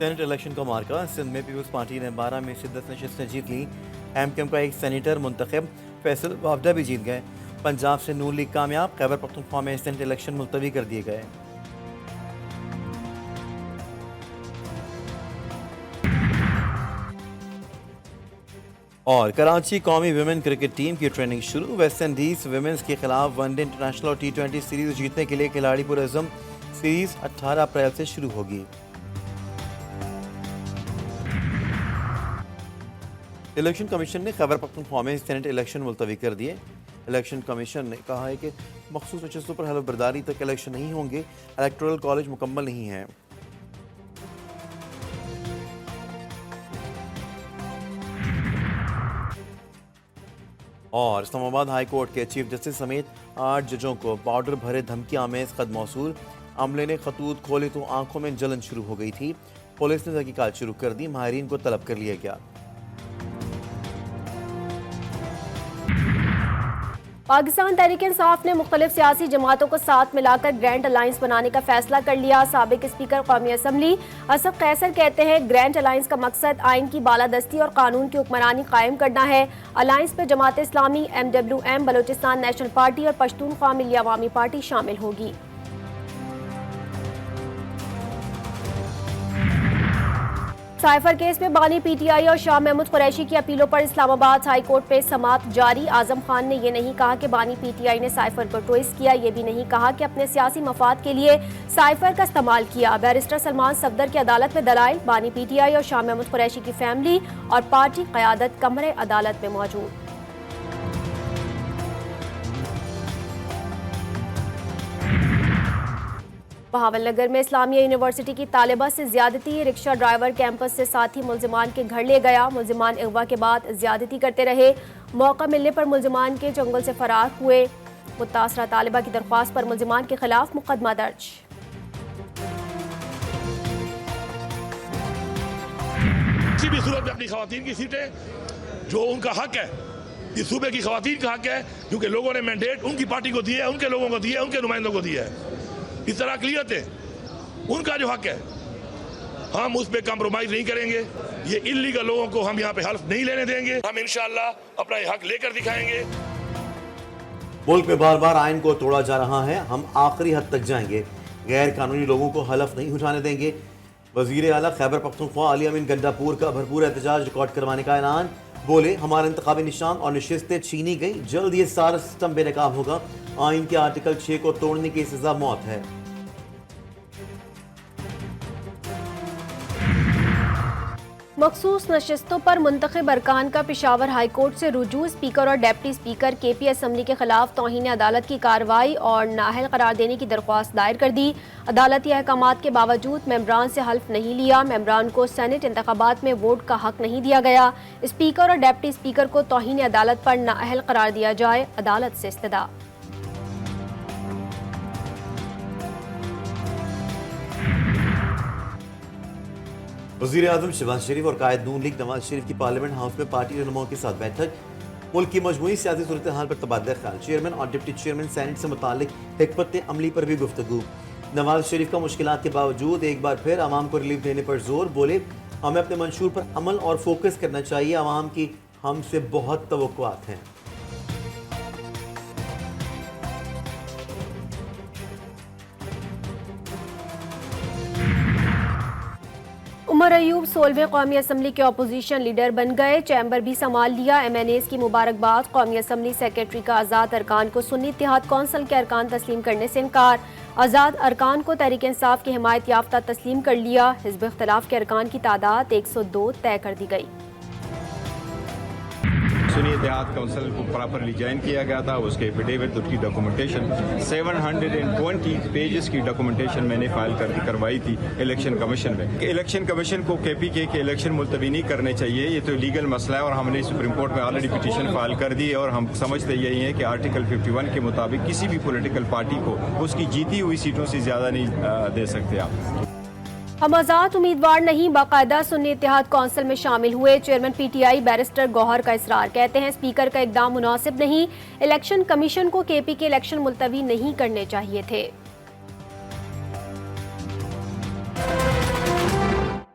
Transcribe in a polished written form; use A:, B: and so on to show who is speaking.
A: Senate election का मार्का। सिंध में peoples party ने 12 में से 10 नशस्तें जीत ली। एमकेएम का एक सेनेटर मुंतखब, फैसल वावडा भी जीत गए। पंजाब से नून लीग कामयाब। खैबर पख्तूनख्वा में सेनेट इलेक्शन मुलतवी कर दिए गए। और कराची कौमी विमेन क्रिकेट टीम की ट्रेनिंग शुरू। वेस्ट इंडीज विमेंस के खिलाफ वनडे इंटरनेशनल और T20 सीरीज जीतने के लिए खिलाड़ी पुरअज़्म। सीरीज 18 अप्रैल से शुरू होगी। इलेक्शन कमीशन ने खैबर पख्तूनख्वा में सेनेट इलेक्शन मुलतवी कर दिए। इलेक्शन कमीशन ने कहा है कि मखसूस नशस्तों पर हलफ बर्दारी तक इलेक्शन नहीं होंगे। इलेक्टोरल कॉलेज मुकम्मल नहीं है। और इस्लामाबाद हाई कोर्ट के चीफ जस्टिस समेत 8 जजों को पाउडर भरे धमकी आमेज खत मौसूल। अमले ने खतूत खोले तो आंखों में जलन शुरू हो गई थी। पुलिस ने तहकीकात शुरू कर दी। माहिरीन को तलब कर लिया गया।
B: पाकिस्तान तहरीक इंसाफ ने मुख्तलिफ सियासी जमातों को साथ मिलाकर ग्रैंड अलायंस बनाने का फैसला कर लिया। साबिक स्पीकर कौमी असम्बली असफ कैसर कहते हैं ग्रैंड अलायंस का मकसद आइन की बालादस्ती और कानून की हुक्मरानी कायम करना है। अलायंस में Jamaat Islami, MWM, Balochistan national party और पश्तूनख्वा मिली अवामी पार्टी शामिल होगी। साइफर केस में बानी PTI और शाह महमूद कुरैशी की अपीलों पर इस्लामाबाद हाई कोर्ट में समाअत जारी। आजम खान ने यह नहीं कहा कि बानी PTI ने साइफर को ट्विस्ट किया, यह भी नहीं कहा कि अपने सियासी मफाद के लिए साइफर का इस्तेमाल किया। बैरिस्टर सलमान सफदर की अदालत में दलाइल। बानी PTI और शाह महमूद कुरैशी की फैमिली और पार्टी क़यादत कमरे अदालत में मौजूद। बहावलनगर में इस्लामिया यूनिवर्सिटी की तालिबा से ज्यादती। रिक्शा ड्राइवर कैंपस से साथी मुल्जिमान के घर ले गया। मुल्जिमान अगवा के बाद ज्यादती करते रहे। मौका मिलने पर मुल्जिमान के जंगल से फरार हुए। मुतासरा तालिबा की दरख्वास्त पर मुल्जिमान के खिलाफ मुकदमा दर्ज।
C: किसी भी सूरत में अपनी खवातीन की सीटें, जो उनका हक है, इस सूबे की खवातीन का हक है, क्योंकि लोगों ने मैंडेट उनकी पार्टी को दिया है, उनके लोगों को दिया है, उनके नुमाइंदों को दिया है। इस तरह अकलियत है, उनका जो हक है हम उस पर कॉम्प्रोमाइज नहीं करेंगे। ये इल्लीगल लोगों को हम यहाँ पे हल्फ नहीं लेने देंगे। हम इंशाअल्लाह अपना हक लेकर दिखाएंगे।
A: मुल्क में बार बार आइन को तोड़ा जा रहा है, हम आखिरी हद तक जाएंगे। गैर कानूनी लोगों को हलफ नहीं उठाने देंगे। वजीर आला खैबर पख्तूनख्वा अली अमीन गंडापुर का भरपूर एहतजाज रिकॉर्ड करवाने का ऐलान। बोले हमारा इंतखाबी निशान और नशिस्तें छीनी गई, जल्द ये सारा सिस्टम बेनकाब होगा। आइन के आर्टिकल 6 को तोड़ने की सजा मौत है।
B: मखसूस नशिस्तों पर मुंतखब अरकान का पेशावर हाई कोर्ट से रुजू। स्पीकर और डेप्टी स्पीकर KP असम्बली के खिलाफ तौहीन अदालत की कार्रवाई और नाअहल करार देने की दरख्वास्त दायर कर दी। अदालती अहकामात के बावजूद मेंबरान से हल्फ नहीं लिया। मेंबरान को सेनेट इंतखाबात में वोट का हक नहीं दिया गया। स्पीकर और डेप्टी स्पीकर को तौहीन अदालत पर नाअहल करार दिया जाए। अदालत से इस्तदा।
A: वज़ीर आज़म शहबाज शरीफ और कायद नून लीग नवाज शरीफ की पार्लियामेंट हाउस में पार्टी रहनुमाओं के साथ बैठक। मुल्क की मजमूई सियासी सूरत हाल पर तबादला ख्याल। चेयरमैन और डिप्टी चेयरमैन सेनेट से मुतालिक हिकमत अमली पर भी गुफ्तगू। नवाज शरीफ का मुश्किलात के बावजूद एक बार फिर आवाम को रिलीफ देने पर जोर। बोले हमें अपने मंशूर पर अमल और फोकस करना चाहिए। आवाम की हमसे बहुत तवक्कुआत हैं।
B: उमर अयूब 16वें कौमी असम्बली के अपोजिशन लीडर बन गए। चैम्बर भी संभाल लिया। MNAs की मुबारकबाद। कौमी असम्बली सेक्रेटरी का आज़ाद अरकान को सुन्नी इत्तेहाद कौंसिल के अरकान तस्लीम करने से इनकार। आज़ाद अरकान को तहरीक इंसाफ की हिमायत याफ्ता तस्लीम कर लिया। हिज़्ब इख्तिलाफ के अरकान की तादाद 102 तय कर दी गई।
D: सुन्नी इत्तेहाद काउंसिल को प्रॉपरली ज्वाइन किया गया था। उसके एफिडेविट, उसकी डॉक्यूमेंटेशन 720 पेजेस की डॉक्यूमेंटेशन मैंने फाइल करवाई थी इलेक्शन कमीशन में। इलेक्शन कमीशन को KPK के इलेक्शन मुलतवी नहीं करने चाहिए, ये तो लीगल मसला है और हमने सुप्रीम कोर्ट में ऑलरेडी पिटीशन फाइल कर दी है। और हम समझते यही है कि आर्टिकल 51 के मुताबिक किसी भी पॉलिटिकल पार्टी को उसकी जीती हुई सीटों से ज्यादा नहीं दे सकते आप।
B: हम आज़ाद उम्मीदवार नहीं, बाकायदा सुन्नी इत्तेहाद कौंसिल में शामिल हुए। चेयरमैन PTI बैरिस्टर गौहर का इसरार। कहते हैं स्पीकर का इकदाम मुनासिब नहीं। इलेक्शन कमीशन को KP के इलेक्शन मुलतवी नहीं करने चाहिए थे।